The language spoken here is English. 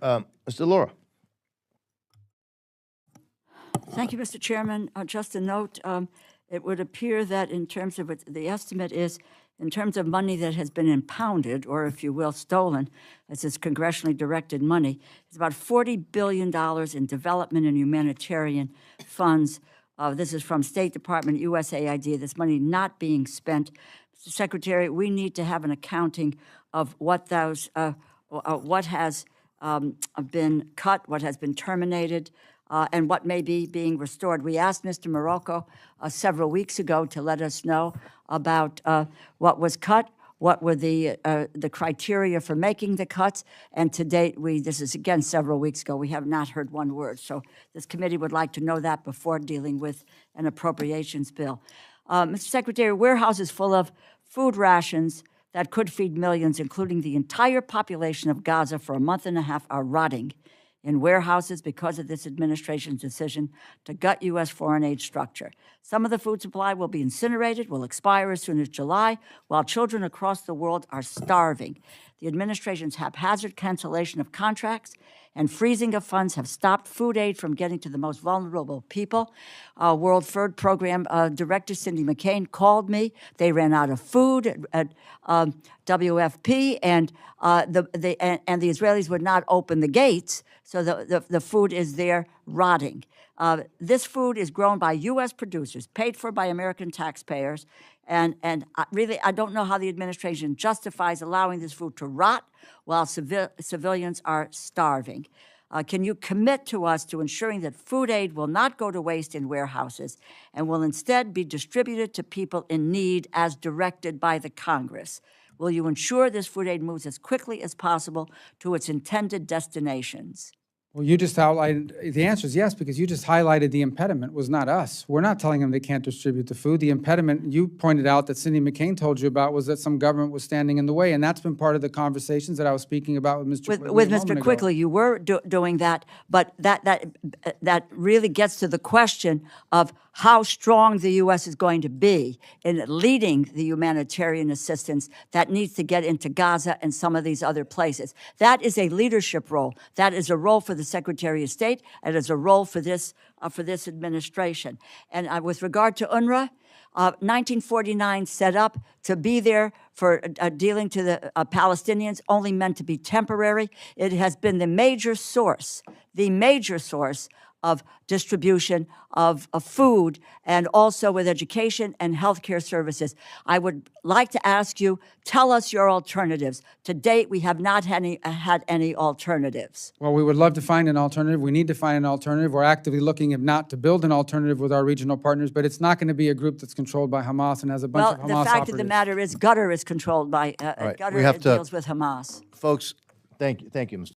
Mr. DeLauro. Thank you, Mr. Chairman. Just a note, it would appear that in terms of what the estimate is, in terms of money that has been impounded, or if you will, stolen, as is congressionally directed money, it's about $40 billion in development and humanitarian funds. This is from State Department, USAID, this money not being spent. Mr. Secretary, we need to have an accounting of what those, what has been cut, what has been terminated, and what may be being restored. We asked Mr. Morocco several weeks ago to let us know about what was cut, what were the criteria for making the cuts, and to date, this is again several weeks ago, we have not heard one word. So this committee would like to know that before dealing with an appropriations bill. Mr. Secretary, warehouses full of food rations that could feed millions, including the entire population of Gaza for a month and a half, are rotting in warehouses because of this administration's decision to gut U.S. foreign aid structure. Some of the food supply will be incinerated, will expire as soon as July, while children across the world are starving. The administration's haphazard cancellation of contracts and freezing of funds have stopped food aid from getting to the most vulnerable people. World Food Program Director Cindy McCain called me. They ran out of food at WFP, and the Israelis would not open the gates, so the food is there rotting. This food is grown by U.S. producers, paid for by American taxpayers, and really, I don't know how the administration justifies allowing this food to rot while civilians are starving. Can you commit to us to ensuring that food aid will not go to waste in warehouses and will instead be distributed to people in need as directed by the Congress? Will you ensure this food aid moves as quickly as possible to its intended destinations? Well, you just outlined, the answer is yes, because you just highlighted the impediment was not us. We're not telling them they can't distribute the food. The impediment you pointed out that Cindy McCain told you about was that some government was standing in the way, and that's been part of the conversations that I was speaking about with Mr. Quigley. With Mr. Quigley, you were doing that, but that really gets to the question of how strong the U.S. is going to be in leading the humanitarian assistance that needs to get into Gaza and some of these other places. That is a leadership role. That is a role for the Secretary of State, and is a role for this administration. And with regard to UNRWA, 1949 set up to be there for dealing to the Palestinians, only meant to be temporary. It has been the major source of distribution of food, and also with education and healthcare services. I would like to ask you, tell us your alternatives. To date, we have not had any alternatives. Well, we would love to find an alternative. We need to find an alternative. We're actively looking, if not to build an alternative with our regional partners, but it's not going to be a group that's controlled by Hamas and has a bunch of Hamas operatives. Well, the fact of the matter is, Qatar is controlled by, right, Qatar deals with Hamas. Folks, thank you, Mr.